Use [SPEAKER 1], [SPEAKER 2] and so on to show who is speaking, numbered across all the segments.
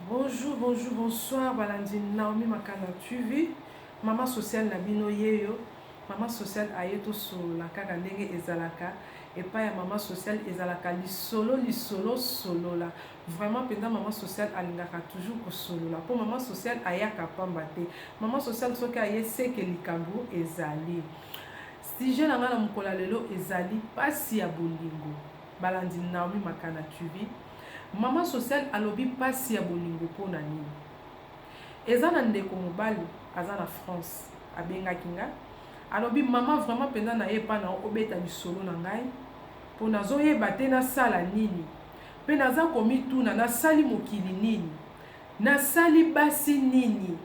[SPEAKER 1] Bonjour, bonjour, bonsoir, Balandi Naomi Makana TV. Maman sociale Nabino Yeyo. Maman sociale Ayeto Solo, la kaka ndenge ezalaka. Et pas ya maman sociale ezalaka li solo, solo la. Vraiment, pendant maman sociale alingaka toujours ko solo la. Pour maman sociale ayaka pambate. Maman sociale soki aye seke likambo ezali. Si je n'anga na mukola lelo ezali pasi ya bolingo. Balandi Naomi Makana TV. Maman sociale alobi pasi ya bolingo pona nini. Eza na ndeko mobali aza na France abengaki nga alobi mama vraiment penda na ye pa na obeta lisolo na ngai po nazoyeba te nasala nini pe naza komituna nasali mokili nini nasali basi nini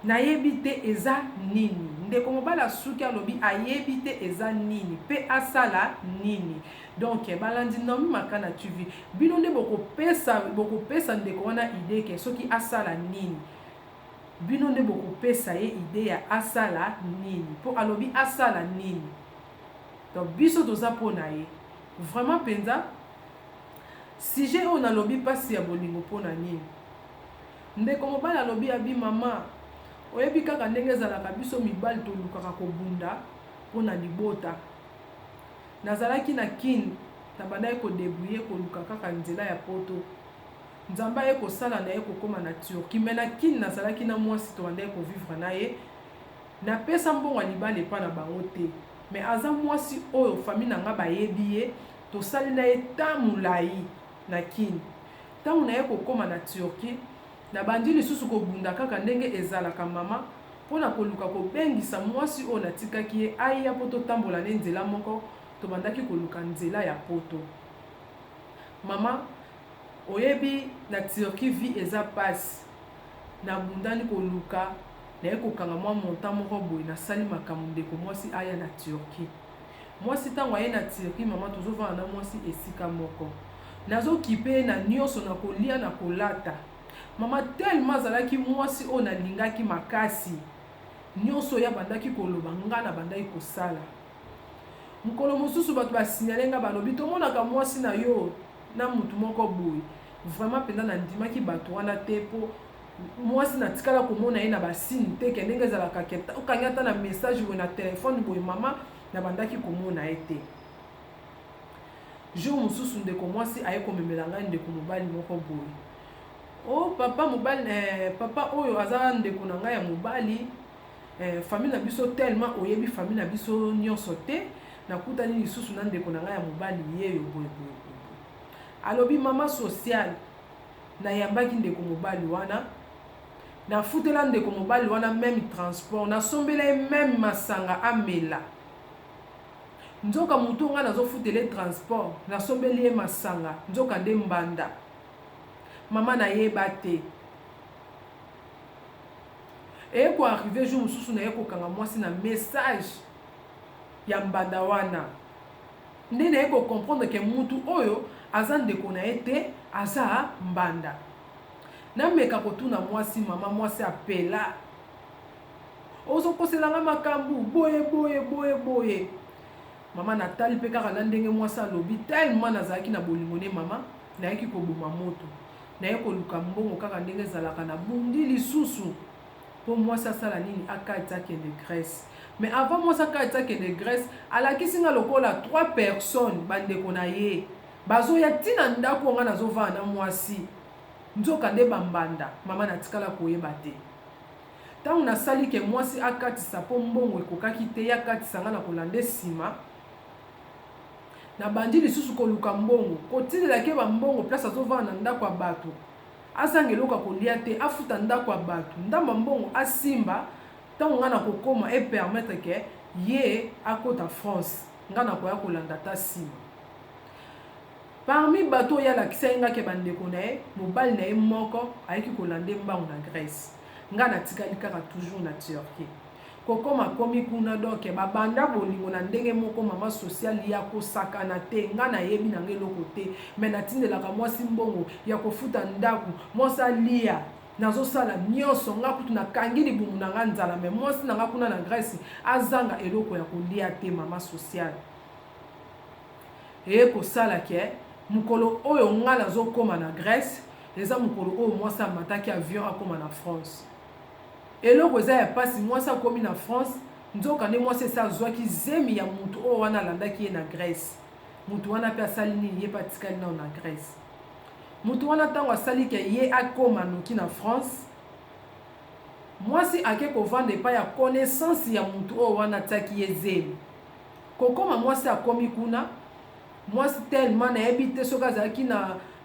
[SPEAKER 1] nayebi te eza nini. Ndeko mobali asuki alobi ayebi te eza nini pe asala nini. Donc Balandi Naomi Makana TV bino nde bokopesa ndeko wana ide ke soki asala nini. Bino nde bokopesa ye ide ya asala nini po alobi asala nini. Donc biso toza pona ye vraiment penza sujet on alobi pasi ya bolingo pona nini. Ndeko mobali alobi abi mama oyebi kaka ndenge ezalaka biso mibali tolukaka kobunda pona libota. Nazalaki na kin na bandai ko débrouiller ko luka kaka nzela ya poto. Nzamba ye ko sala na ye ko koma na Turquie mais na kin nazalaki na mwasi to bandai ko vivre na ye. Na pesa mbongo libale pa na bango te. Mais aza mwasi oyo famille na nga bayebi ye to sali na ye tamulai na kin. Tangu na ye ko koma na Turquie na bandi lisusu ko bunda kaka ndenge ezalaka mama pona ko luka ko bengisa mwasi oyo natikaki ye aya poto tambola ne nzela moko. Tobandaki koluka nzela ya poto. Mama oyebi na Turquie vie eza pasi. Na bundani koluka na ye kokanga mwa monta moko boye na sali makambo ndeko mwasi aya na Turquie. Mwasi tango aye na Turquie mama tozovana na mwasi esika moko. Nazo kipe na nyonso na kolia na kolata. Mama tellement azalaki mwasi oyo nalingaki makasi. Nyonso ya bandaki koloba nga na bandaki kosala. Mukolo mosusu bato basignale nga balobi tomonaka mwasi na yo na mutu moko boye. Vraiment penda na ndimaki bato wana te po mwasi na tikala komona ye na basine te ke ndenge ezalaka ke okanga ata na message boye na telefone boye mama na bandaki komona ye te. Jour mosusu ndeko mwasi aye komemela ngai ndeko mobali moko boye. Oh papa mobali papa oyo aza ndeko na ngai ya mobali famille na biso tellement oyebi famille na biso nyonso te. Nakutani lisusu na ndeko na ngai ya mobali yeyo boye. Alobi mama sociale na yambaki ndeko mobali wana na futela ndeko mobali wana même transport na sombela même masanga amela. Nzoka mutu nga nazo futele transport na sombeli masanga nzoka nde mbanda. Mama na yeba te. E ko arriver jour mususu na ye ko kanga mwasi na message ya mbanda wana. Nde na ye ko comprendre ke mutu oyo aza ndeko na ye te aza mbanda. Na meka kotuna mwasi mama mwasi apela. Ozo koselanga makambu boye. Mama natali pe kaka na ndenge mwasi alobi tellement nazalaki na bolingo ne mama na yeki koboma moto. Na ye koluka mbongo kaka ndenge ezalaka na bundi lisusu. Po mwasi asala nini akatisa kende Grèce. Mais avant moi ça kata kende Grèce alakisi nga lokola 3 personnes bandeko na ye. Bazo ya tina ndako nga nazova na mwasi. Nzoka nde bambanda mama natikala koyeba te. Tangu nasali ke mwasi akatisa po mbongo ekokaki te yakatisa nga na kolande sima. Na bandi lisusu koluka mbongo kotilela ke ba mbongo place azova na ndako ya bato. Azangeloka kolia te afuta ndako ya bato. Ndamba mbongo asimba tango nga na kokoma e permettre ke ye akota France nga na koya kolanda ta sima. Parmi bato ya lakisa nga ke bandeko na ye mobali na ye moko ayeki kolande mbango na Grèce. Nga na tikali kaka toujours na Turquie. Kokoma komi kuna donc babanda bolingo na ndenge moko mama sociale ya kosakana te nga na yebi na ngeloko te mais natindelaka mwasi mbongo ya kofuta ndaku mwasa lia nazo sala nyonso nga kutu na kangi libumu na nga nzala mais mwasi na nga kuna na Grèce azanga eloko ya kolia te mama sociale. E ko sala ke mukolo oyo nga nazo koma na Grèce eza mokolo oyo mwasi amataki avion akoma na France eloko eza ya pasi mwasi akomi na France nzoka nde mwasi esi azwaki zemi ya mutu oyo wana alandaki ye na Grèce mutu wana mpe asali nini ye mpe atikali nao na Grèce mutu wana ntango asali ke ye akoma noki na France mwasi ake kovanda epai ya connaissance ya mutu oyo wana atiaki ye zemi kokoma mwasi akomi kuna mwasi tellement nayebi te soki azalaki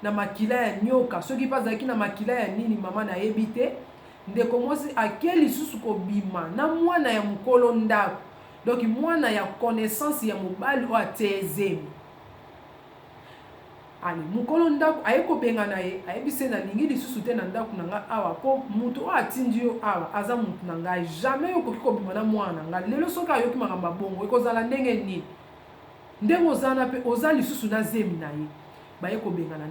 [SPEAKER 1] na makila ya nyoka soki mpe azalaki na makila ya nini mama nayebi te ndeko mwasi ake lisusu kobima na mwana ya mokolo ndako donc mwana ya connaissance ya mobali oyo atie ezemi ali mokolo ndako aye kobenga na ye ayebi se nalingi lisusu te na ndako na nga awa mpo mutu oyo atindi yo awa aza mutu na ngai jamais okoki kobima na mwana na ngai lelo soki ayoki makambo bongo ekozala ndenge nini ndenge ozana mpe oza lisusu na zemi na ye baye kobenga na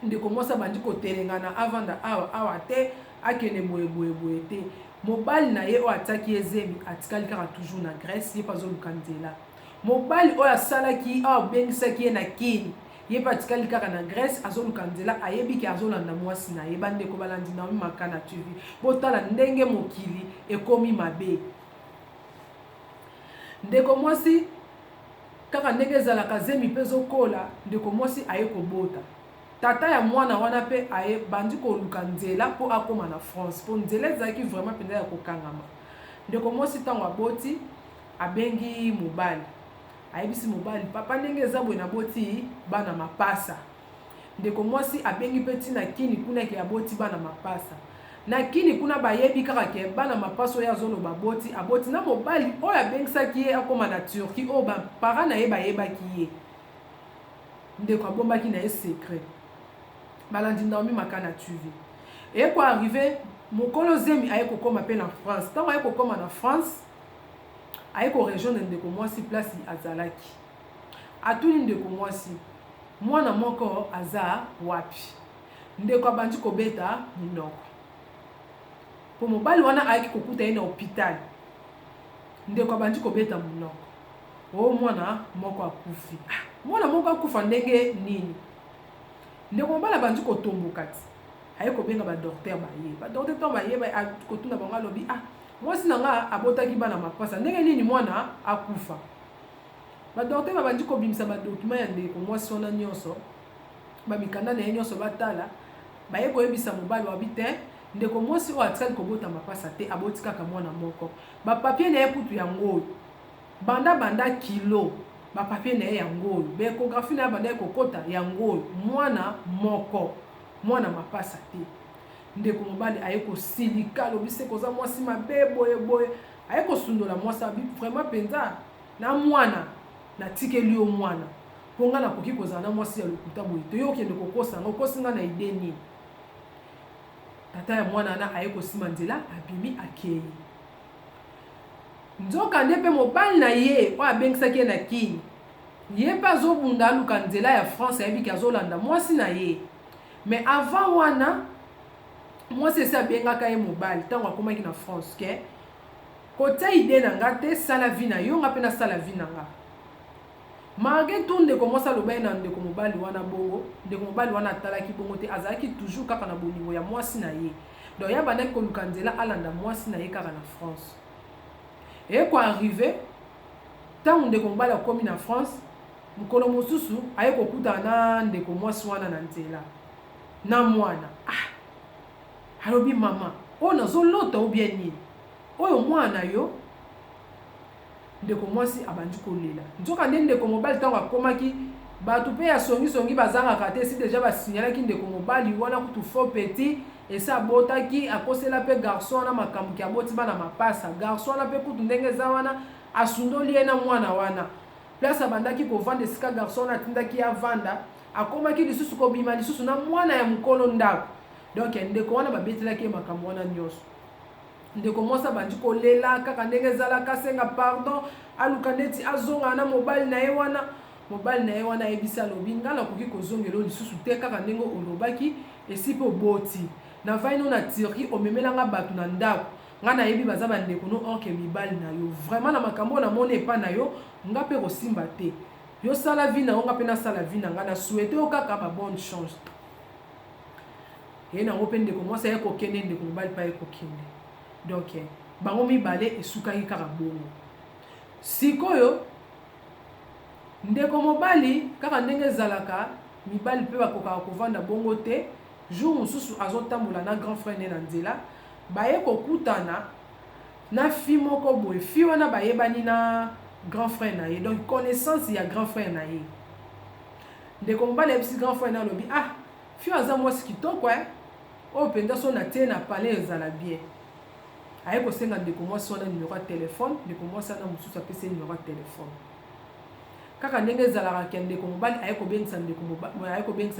[SPEAKER 1] ndeko mwasi abandi kotelengana avanda awa te akende boye te mobali na ye oyo atiaki ye zemi atikali kaka toujours na Grèce ye mpe azoluka nzela mobali oyo asalaki oyo abengisaki ye na kini ye mpe atikali kaka na Grèce azoluka nzela ayebi ke azolanda mwasi na ye bandeko balandi na omi makana tv botala ndenge mokili ekomi mabe ndeko mwasi kaka ndenge ezalaka zemi mpe ezokola ndeko mwasi aye kobota tata ya mwana wana mpe aye bandi koluka nzela mpo akoma na France mpo nzela ezalaki vraiment mpenza ya kokangama ndeko mwasi ntango aboti abengi mobali ayebisi mobali papa ndenge eza boye naboti bana mapasa ndeko mwasi abengi mpe ntina kini kuna ke aboti bana mapasa na kini kuna bayebi kaka ke bana mapasa oyo azoloba aboti na mobali oyo abengisaki ye akoma na Turquie oyo bapara na ye bayebaki ye ndeko abombaki na ye secret balandi Naomi Makana TV eye koarrive mokolo zemi aye kokoma mpe na France ntango aye kokoma na France aye korejoindre ndeko mwasi place azalaki atuni ndeko mwasi mwana moko aza wapi ndeko abandi kobeta munoko po mobali wana ayaki kokuta ye na hôpital ndeko abandi kobeta munoko o mwana moko akufi mwana moko akufa ndenge nini ndeko mobali abandi kotomboka ti aye kobenga badokter badokter ntango baye kotuna bango alobi mwasi na nga abotaki bana mapasa ndenge nini mwana akufa badokter babandi kobimisa badokima ya ndeko mwasi wana nyonso bamikanda na ye nyonso batala baye koyebisa mobali wabi te ndeko mwasi oyo atikali kobota mapasa te aboti kaka mwana moko bapapie na ye kutu yango oyo banda kilo bapapie na ye yango oyo baekographie na ye banda ekokota yango oyo mwana moko mwana mapasa te ndeko mobali aye kosilika alobi se koza mwasi mabe boye aye kosundola mwasi abi vraiment mpenza na mwana natikeli yo mwana mpo nga nakoki kozala na mwasi ya lokuta boye to yo okende kokosa nga okosi nga na ide nini tata ya mwana wana aye kosima nzela abimi akei nzoka nde mpe mobali na ye oyo abengisaki ye na kini ye mpe azobunda aluka nzela ya France ayebiki azolanda mwasi na ye mais avant wana mwasi esi abengaka ye mobali ntango akomaki na France ke kotia ide na nga te sala vi na yo nga mpe nasala vi na nga malgré tout ndeko mwasi aloba ye na ndeko mobali wana bongo ndeko mobali wana atalaki bongo te azalaki toujours kaka na bolingo ya mwasi na ye donc ya bandaki koluka nzela alanda mwasi na ye kaka na France eye koarrive ntango ndeko mobali akomi na France mokolo mosusu aye kokutana na ndeko mwasi wana na nzela na mwana alobi mama oyo nazolota obie nini oyo mwana yo ndeko mwasi abandi kolela nzoka nde ndeko mobali ntango akomaki bato mpe ya songisongi bazangaka te si deja basinyalaki ndeko mobali wana kutu faux petit esi abotaki akosela mpe garçon wana makambo ki aboti bana mapasa garçon wana mpe kutu ndenge eza wana asundoli ye na mwana wana place abandaki kovanda esika garçon wana atindaki ye avanda akomaki lisusu kobima lisusu na mwana ya mokolo ndako donc ndeko wana babetelaki ye makambo wana nyonso ndeko mwasi abandi kolela kaka ndenge ezalaka asenga pardon aluka neti azonga na mobali na ye wana ayebisi alobi nga nakoki kozongela lisusu te kaka ndenge olobaki esi mpe oboti na vaino na Turquie omemelanga bato na ndako nga nayebi baza bandeko no orke mibali na yo vraiment na makambo namoni epa na yo nga mpe kosimba te yo sala vi na yo nga mpe nasala vi na nga na souhaite yo kaka ba bonne chance et na open ndeko mwasi aye kokende ndeko mobali pa ye kokende. Donc bango mibale esukaki kaka bongo. Sikoyo ndeko mobali kaka ndenge ezalaka mibali mpe bakokaka kovanda bongo te. Jour mosusu azotambola na grand frère ne na nzela baye kokutana na fi moko boye, fi wana bayebani na grand frère na ye, donc connaissance ya grand frère na ye. Ndeko mobali yebisi grand frère na alobi ah fi aza mwasi kitoko oyo mpenza so na tie na palais ezala bien. Aye kosenga ndeko mwasi wana numéro ya telefone, ndeko mwasi wana mosusu apesi numéro ya telefone. Kaka ndenge ezalaka ke ndeko mobali aye kobengisa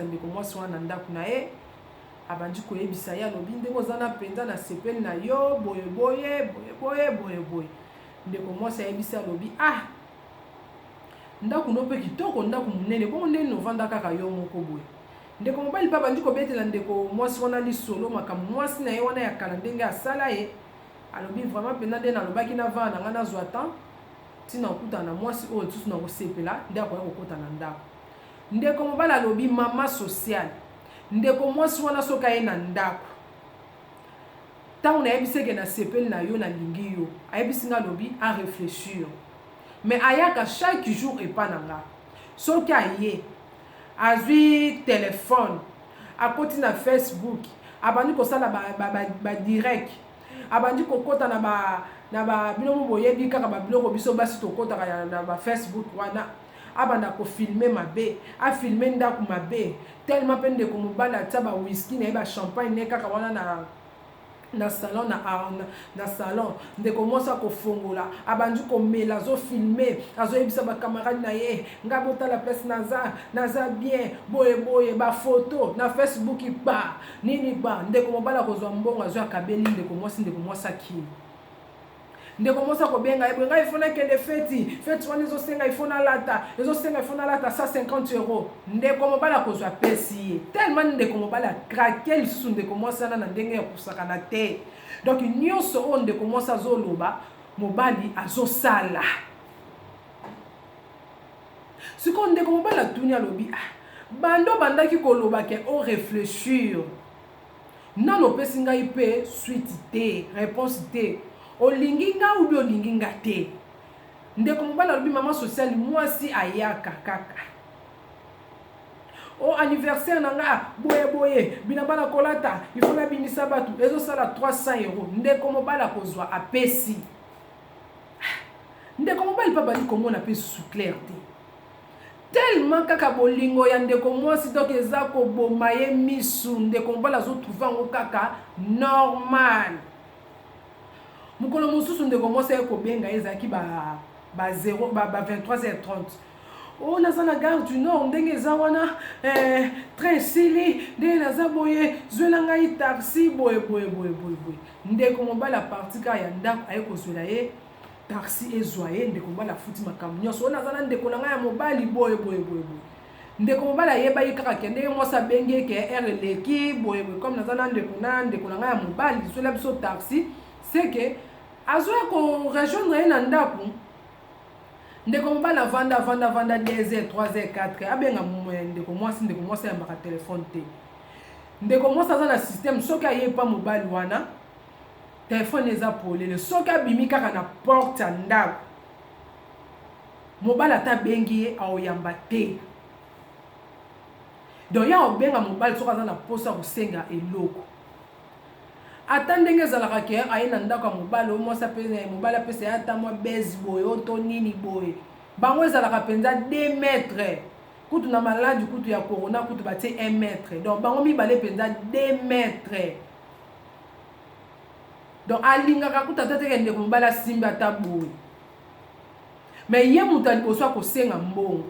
[SPEAKER 1] ndeko mwasi wana ndako na ye, abandi koyebisa ye alobi ndenge oza na mpenza na sepeli na yo boye. Ndeko mwasi ayebisi alobi ah ndako no mpe kitoko, ndako monene bongo ndenge novanda kaka yo moko boye. Ndeko mobali mpe abandi kobetela ndeko mwasi wana lisolo makambo mwasi na ye wana ya kala ndenge asala ye. Alobi vraiment mpenza nde nalobaki na vana nanga nazwa temps ntina okutana na mwasi oyo lisusu na kosepela nde akoya kokota na ndako. Ndeko mobali alobi mama sociale ndeko mwasi wana soki aye na ndako ntango nayebisi eke na sepeli na yo nalingi yo, ayebisi nga alobi a réfléchir mais ayaka chaque jour epa na nga. Soki aye azwi telefone akoti na Facebook abandi kosala ba direct, abandi kokota na ba biloko boyebi kaka ba biloko biso basi tokotaka na ba Facebook wana, abanda kofilme mabe, afilme ndako mabe tellement mpe ndeko mobali atia ba whisky na ye ba champagne ne kaka wana na salon na salon. Ndeko mwasi akofongola abandi komela azofilme azoyebisa bakamarade na ye nga botala place naza bien boye bafoto na Facebook ba nini ba. Ndeko mobali akozwa mbongo azwi akabeli ndeko mwasi akili. Ndeko mwasi akobenga ye ngai ifona kende feti wana ezosenga ifona lata 150 euros. Ndeko mobali akozwa pesi ye tellement ndeko mobali akrake lisusu ndeko mwasi wana na ndenge ya kusakana te. Donc nyonso oyo ndeko mwasi azoloba mobali azosala. Sikoyo ndeko mobali atuni alobi bando bandaki koloba ke o réfléchir nano opesi ngai mpe suite te, réponse te, olingi nga ubi olingi nga te. Ndeko mobali alobi mama sociale mwasi ayaka kaka o anniversaire nanga boye bina bana kolata ifona binisa batu ezosala 300 euros. Ndeko mobali akozwa apesi. Ndeko mobali pa bali komona pe sous clair te tellement kaka bolingo ya ndeko mwasi donc eza koboma ye misu. Ndeko mobali azotrouva ngo kaka normal. Mukolo mosusu ndeko mwasi akobenga ezaki ba 23h30 o naza na gare du nord ndenge eza wana train sili ndenge naza boye zwela ngai taxi boye. Ndeko mobali aparti kaka ya ndako aye kozwela ye taxi ezwa ye. Ndeko mobali afuti makambo nyonso o naza na ndeko na ngai ya mobali boye. Ndeko mobali ayeba ye kaka ke ndenge mwasi abengi eke ere eleki boye comme naza na ndeko na ngai ya mobali zwela biso taxi c'est que azoya korejoindre ye na ndako. Ndeko mobali avanda 2h 3h 4h abenga ndeko mwasi ayambaka telefone te. Ndeko mwasi aza na système soki aye pa mobali wana telefone eza polele. Soki abimi kaka na porte ya ndako mobali ata bengi ye aoyamba te. Donc ya obenga mobali soki aza na posa kosenga eloko ata ndenge ezalaka ke aye na ndako ya mobali o mwasi mobali apesa ye ata mwa bese boye oto nini boye bango ezalaka mpenza 2 mètres kutu na maladi kutu ya corona kutu batie 1 mètre. Donc bango mibale mpenza 2 mètres. Donc alingaka kutu ata teke ndeko mobali asimbi ata boye mais ye moto aliboso akosenga mbongo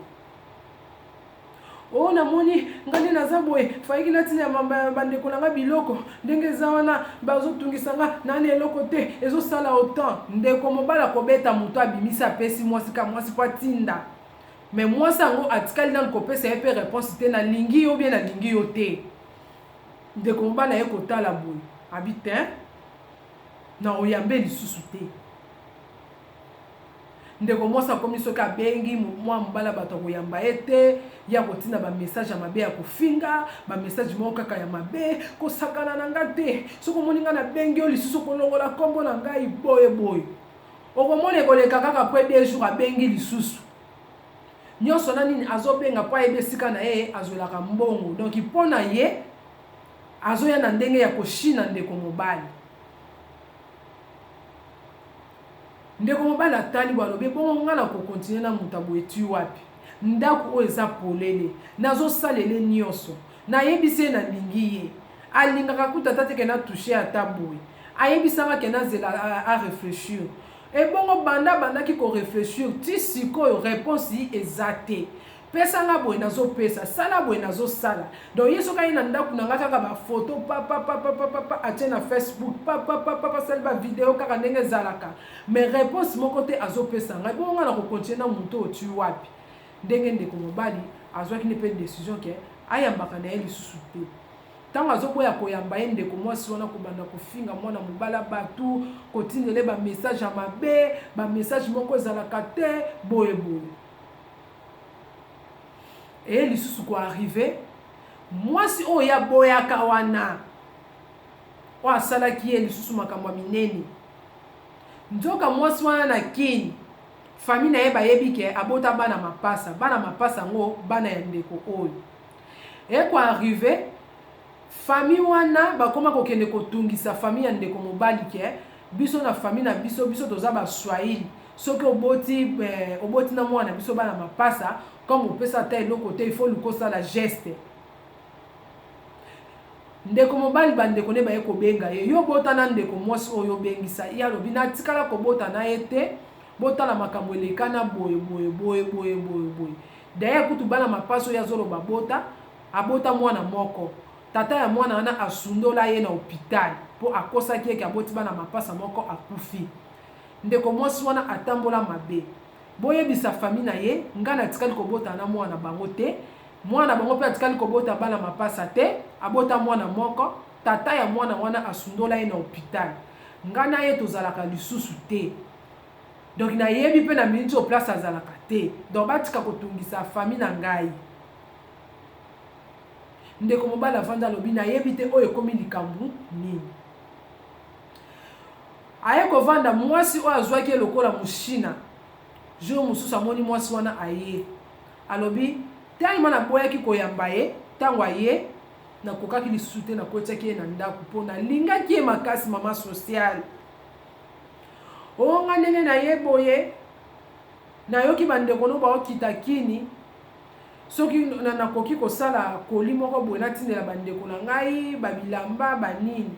[SPEAKER 1] o namoni ngani naza boye fayiki natina bandeko nanga biloko ndenge eza wana bazotungisa nga nani eloko te ezosala autant. Ndeko mobali akobeta moto abimisa apesi mwasi ka mwasi po atinda mais mwasi yango atikali nanu kopesa ye mpe réponse te nalingi yo bien nalingi yo te. Ndeko mobali aye kotala boye abi te na oyambe lisusu te. ndeko mwasi akomi soki abengi mwa mobala bato akoyamba ye te ya kotina bamessage ya mabe ya kofinga bamessage moko kaka ya mabe kosakana na nga te soki omoni nga nabengi yo lisusu kolongola nkombo na ngai boye boye okomona ekoleka kaka po 2 jours abengi lisusu nyonso na nini azobenga po ayeba esika na ye azwelaka mbongo donc mpo na ye azoya na ndenge ya koshina ndeko mobali. Ndeko mobali atali balobi bongo nga na kokontinue na moto boye ti wapi ndako oyo eza polele nazosalele nyonso nayebisi ye nalingi ye alingaka kuta ata teke natouche ata boye ayebisanga ke nazela a réfléchir ebongo bandaki korefléchir ti sikoyo réponse yi eza te pesa nga boye nazopesa sala boye nazosala donc ye soki aye na ndako na nga kaka bafoto papa atie na Facebook papa sali bavideo kaka ndenge ezalaka mais réponse moko te azopesa ngai bongo nga na kokontinue na moto oyo ti wapi ndenge ndeko mobali azwaki ne mpe décision ke ayambaka na ye lisusu te ntango azoboya koyamba ye ndeko mwasi wana kobanda kofinga mwana mobala batu kotinele bamessage ya mabe bamessage moko ezalaka te boye boye eye lisusu koarrive mwasi oyo yaboyaka wana oyo asalaki ye lisusu makambo ya minene nzoka mwasi wana na kini famille na ye bayebi ke abota bana mapasa yango bana ya ndeko oyo ekoarrive famille wana bakoma kokende kotungisa famille ya ndeko mobali ke biso na famille na biso toza baswahili soki oboti na mwana biso bana mapasa comme opesa ata eloko te il faut lukosala geste ndeko mobali bandeko ne baye kobenga ye yo bota na ndeko mwasi oyo obengisa ye alobi natikala kobota na ye te botala makambo elekana boye d'ailleurs kutu bana mapasa oyo azoloba abota mwana moko tata ya mwana wana asundola ye na hôpital po akosaki eke aboti bana mapasa moko akufi ndeko mwasi wana atambola mabe boyebisa famille na ye nga natikali kobota na mwana bango te mwana bango mpe atikali kobota bana mapasa te abota mwana moko tata ya mwana wana asundola ye na hôpital nga na ye tozalaka lisusu te donc nayebi mpe na miniti oyo place azalaka te donc batika kotungisa famille na ngai ndeko mobali avanda alobi nayebi te oyo ekomi likambo nini aye kovanda mwasi oyo azwaki ye lokola moshina jour mosusu amoni mwasi wana aye alobi ntango naboyaki koyamba ye ntango aye nakokaki lisusu te nakotiaki ye na ndako mpo nalingaki ye makasi mama sociale onga ndenge na ye boye nayoki bandeko no baokita kini soki nakoki kosala koli moko boye natindela bandeko na ngai babilamba banini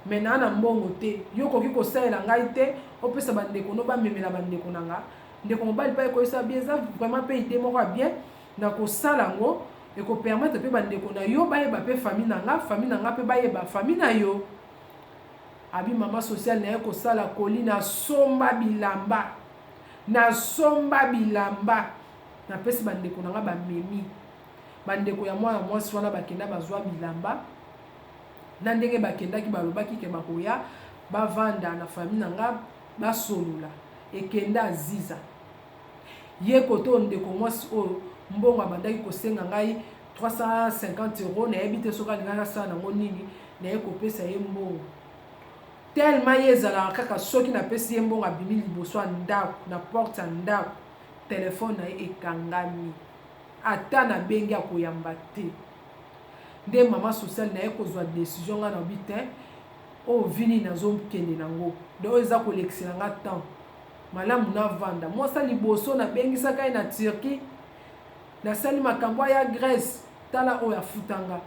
[SPEAKER 1] me naa na mbongo te yo okoki kosalela ngai te opesa bandeko no bamemela bandeko na nga ndeko mobali mpe ekoyisa bien eza vraiment mpe ide moko ya bien na kosala yango ekopermettre mpe bandeko na yo bayeba mpe famille na nga mpe bayeba famille na yo abi mama sociale na ye kosala koli nasomba bilamba napesi bandeko na nga bamemi bandeko ya mwana mwasi wana bakenda bazwa bilamba na ndenge bakendaki balobaki ke bakoya bavanda na famille na nga basolola ekenda aziza ye koto ndeko mwasi oyo mbongo abandaki kosenga ngai 350 € nayebi te soki alingaka asala nango nini naye kopesa ye mbongo tellement ye ezalaka kaka soki napesi ye mbongo abimi liboso ya ndako na porte ya ndako telefone na ye ekangami ata nabengi akoyamba te nde mama sociale na ye kozwa décision nga na obi te oyo vini nazokende nango de oyo eza kolekisela nga temps malamu navanda mwasa liboso nabengisaka ye na Turquie nasali makambo ya Grèce tala oyo afutanga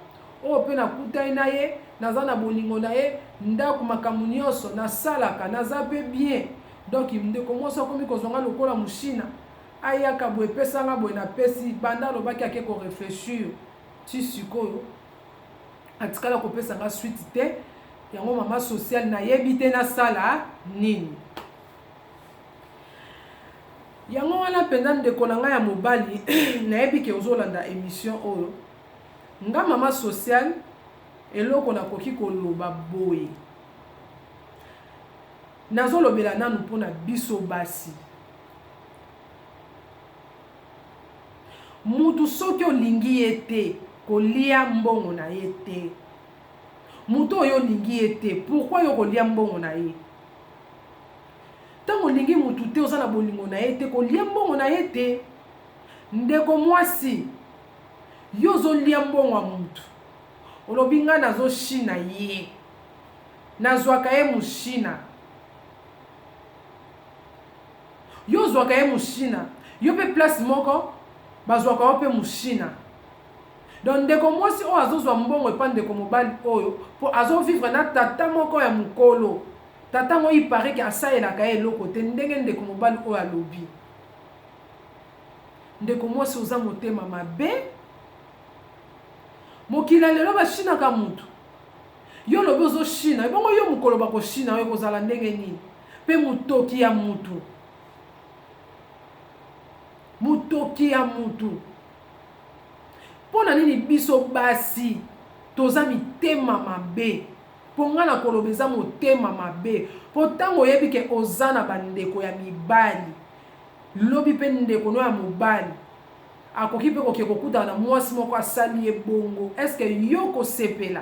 [SPEAKER 1] oyo mpe nakutani na ye naza na bolingo na ye ndako makambo nyonso nasalaka naza mpe bien donc ndeko mwasi akomi kozwanga lokola moshina ayaka boye epesanga boye napesi banda alobaki ake korefléchir ti sikoyo atikala kopesanga suite te yango mama sociale nayebi te nasala nini yango wana mpenza ndeko na ngai ya mobali nayebi ke ozolanda émission oyo nga mama sociale eloko nakoki koloba boye nazolobela nanu mpona biso basi mutu soki olingi ye te kolia mbongo na ye te. Mutu oyo olingi ye te pourquoi yo kolia mbongo na ye? Tango olingi mutu te oza na bolingo na ye te kolia mbongo na ye te. Ndeko mwasi yo ozolia mbongo ya mutu olobi nga nazoshina ye nazwaka ye mushina. Yo ozwaka ye mushina yo pe place moko bazwaka yo pe mushina. Donc ndeko mwasi oyo azozwa mbongo epa ndeko mobali oyo po azovivre na tata moko ya mukolo. Tata ngo ipare ke asalelaka ye eloko te ndenge ndeko mobali oyo alobi. Ndeko mwasi oza motema mabe. Mokila lelo bashinaka mutu yo lobi ozoshina ebongo yo mukolo bakoshina yo kozala ndenge nini? Pe mutoki ya mutu, mutoki ya mutu. Pona nini biso basi toza mitema mabe? Ponga na koloba eza motema mabe. Po tango oyebi ke oza na bandeko ya mibali lobi pe ndeko no ya mobali akoki pe koke kokutana na mwasi moko asali ye bongo, eske yo kosepela?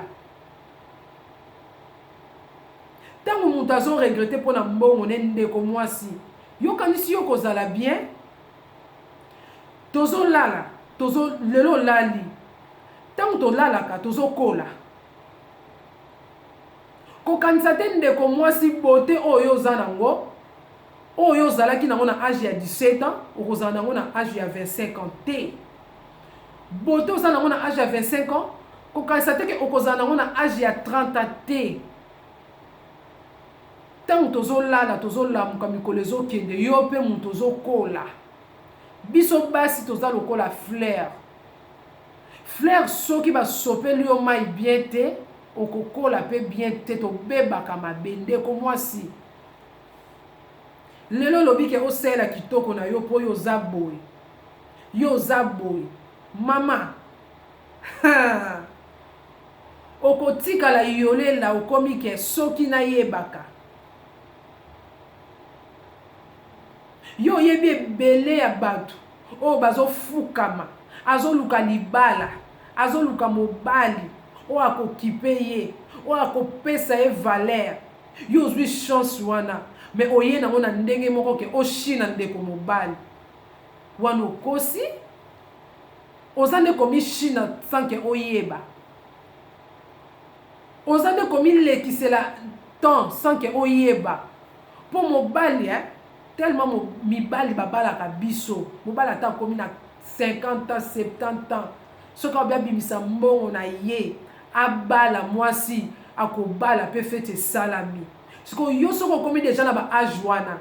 [SPEAKER 1] Tango mutu azo regrete pona mbongo ne ndeko mwasi yo kanisi yo kozala bien? Tozo lala, tozo lelo lali. Tango tolalaka tozo kola. Kokanisa te ndeko mwasi bote oyo oza nango oyo ozalaki nango na âge ya 17 ans okozala nango na âge ya 25 ans te. Bote oza nango na âge ya 25 ans kokanisa te ke okozala nango na âge ya 30 ans te. Tango tozolala tozolamuka mikolo ezokende yo pe mutu ozokola. Biso basi toza lokola fleur. Fleur soki basopeli yo mai bien te okokola pe bien te tobebaka mabe. Ndeko mwasi lelo lobi ke osala kitoko na yo po yo oza boye. Yo oza boye. Mama okotikala yolela okomi ke soki na yebaka. Yo yebi ebele ya bato oyo bazofukama azoluka libala azoluka mobali oyo akokipe ye oyo akopesa ye valeur. Yo ozwi chance wana me oye nango na ndenge moko ke oshina ndeko mobali wana okosi oza nde komi shina sanke oyeba. Oza nde komi lekisela temps sanke oyeba. Po mobali tellement mibali babalaka biso mobali ata komi na 50 ans 70 ans soki abia bimisa mbongo na ye abala mwasi akobala pe fete salami. Siko yo soko komi deja na ba âge wana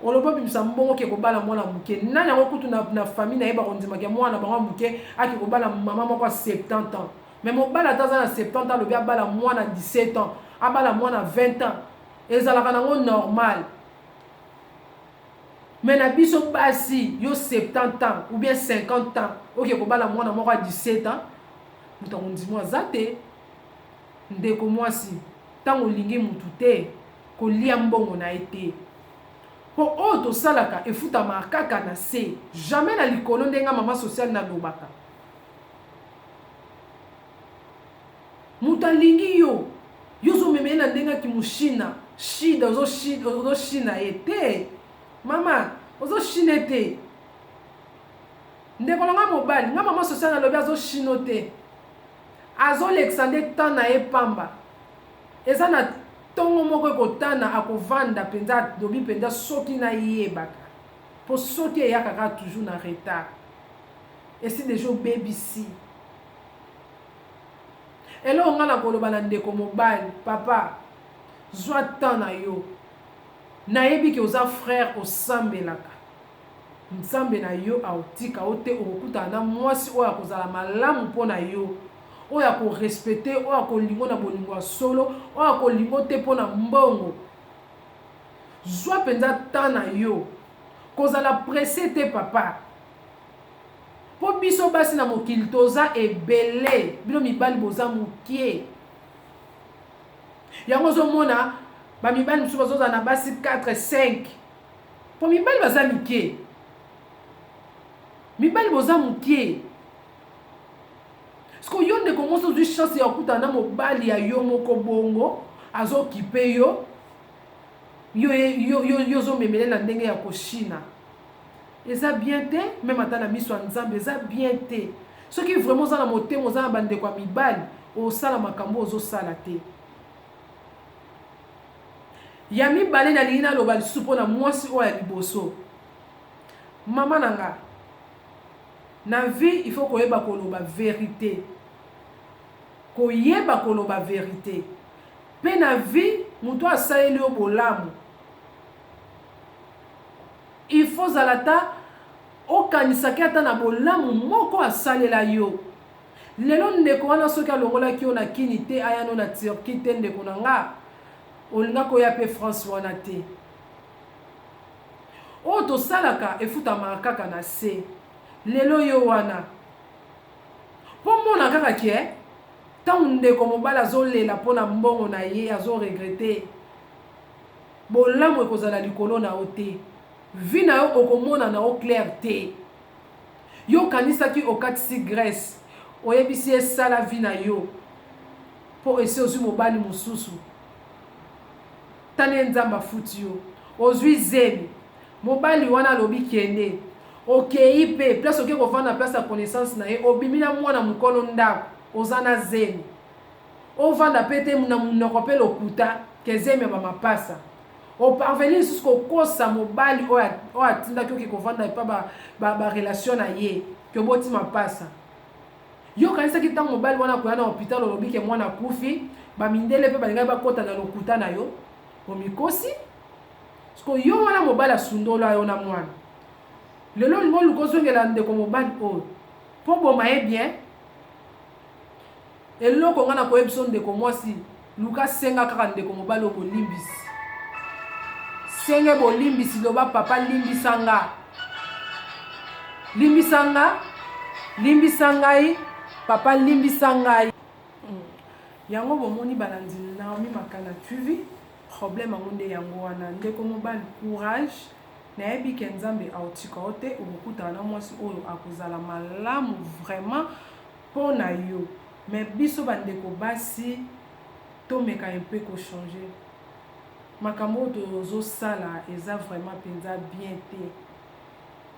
[SPEAKER 1] oloba bimisa mbongo ke kobala mwana muke nani yango kutu na famille na ye bakondimaka mwana bango muke ake kobala mama moko 70 ans. Mais mobali ata aza na 70 ans lobi abala mwana 17 ans abala mwana 20 ans ezalaka nango normal. Mais na biso basi yo 70 ans ou bien 50 ans oke kobala mwana moko 17 ans mutu akondima aza te. Ndeko mwasi tango olingi mutu te kolia mbongo na ye te. Po oyo tosalaka efutama kaka na se jamais na likolo ndenga mama sociale nalobaka. Mutu alingi yo yo ozomemeye na ndenge kimushina shida ozoshina ye te. Mama ozoshine te. Ndeko nga mobali nga mama sociale nalobi azoshino te. Azolekisa nde temps na ye pamba. Eza na tongo moko ekotana akovanda penza lobi penza soki na yebaka. Po soki eyakaka toujours na retard. Esi deja obebisi. Elo nga na koloba na ndeko mobali papa zwa temps na yo. Nayebi ke oza frère osambelaka. Nzambe na yo aotika ote okokutana na mwasi oyo akozala malamu mpona yo. Oyo akorespecte oyo akolingo na bolingo ya solo oyo akolingo te mpona mbongo. Zwa penza temps na yo. Kozala pressé te papa. Po biso basi na mokili toza ebele bino mibali boza mokie. Yango ozomona ba mibali mosusu bazoza na basi 4 5. Po mibali baza mike. mibali boza mukie parce que yo ndeko mwasi ozwi chance ya kokutana na mobali ya yo moko bongo azokipe yo yo ozomemele na ndenge ya koshina eza bien te meme ata na miso ya nzambe eza bien te soki vraiment oza na motema oza na bandeko ya mibali osala makambo ozosala te ya mibale nalingi naloba lisusu mpo na mwasi oyo ya liboso mama na nga na vie il faut koyeba koloba vérité koyeba koloba vérité mpe na vie moto asaleli yo bolamu il faut zala ta okanisaki ata na bolamu moko asalela yo lelo ndeko wana soki alongolaki yo na kini te ayano na Turquie te ndeko na nga olinga koya mpe France wana te oyo tosalaka efutamaka kaka na se lelo yo wana mpo mona kaka ke ntango ndeko mobali azolela mpo na mbongo na ye azoregrete bolamu ekozala likolo na yo te vi na yo okomona na yo clair te yo kanisaki okatisi grèce oyebisi esala vi na yo mpo esi ozwi mobali mosusu tane nzambe afuti yo ozwi zemi mobali wana alobi kende okei mpe place oke kovanda place ya connaissance na ye obimi na mwana mokolo ndako oza na zemi ovanda mpe te na monoko mpe lokuta ke zemi ya bamapasa oparvenir lisusu kokosa mobali oyo atindaki oke kovanda epa barelation na ye ke oboti mapasa yo kanisaki ntango mobali wana koya na hôpital olobi ke mwana akufi bamindele mpe balingai bakota na lokuta na yo omikosi parceke yo wana mobali asundolo yo na mwana lelo olingi oluka ozongela ndeko mobali oyo mpo boma ye bien eloko nga na koyebiso ndeko mwasi luka senga kaka ndeko mobali oyo bolimbisi senge bolimbisi loba papa limbisa nga limbisa ngai papa limbisa ngai yango bomoni balandi Naomi Makana tuvi problème yango nde yango wana ndeko mobali courage nayebi ke nzambe aotika yo te okokutana na mwasi oyo akozala malamu vraiment mpo na yo mais biso bandeko basi tomeka mpe kochange makambo oyo tozosala eza vraiment mpenza bien te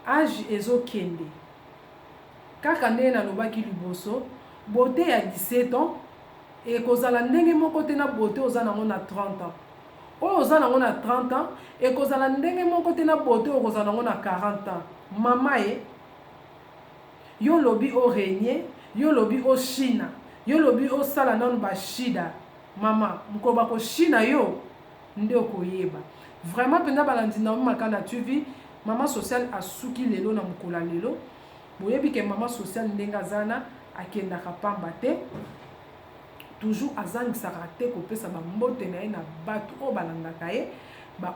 [SPEAKER 1] age ezokende kaka ndenge nalobaki liboso bote ya 17 ans ekozala ndenge moko te na bote oza nango na 30 ans oyo oza nango na 30 ans ekozala ndenge moko te na bote oyo okozala nango na 40 ans mama ye yo lobi orenye yo lobi oshina yo lobi osala nano bashida mama mokolo bakoshina yo nde okoyeba vraiment mpenza balandi Naomi Makana tuvi mama social asuki lelo na mokolo lelo boyebi ke mama social ndenge azana akendaka pamba te toujours azangisaka te kopesa bambote na ye na bato oyo balangaka ye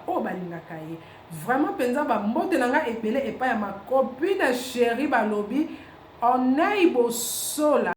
[SPEAKER 1] oyo balingaka ye vraiment mpenza bambote na nga ebele epai ya makopine chéri balobi onei bosola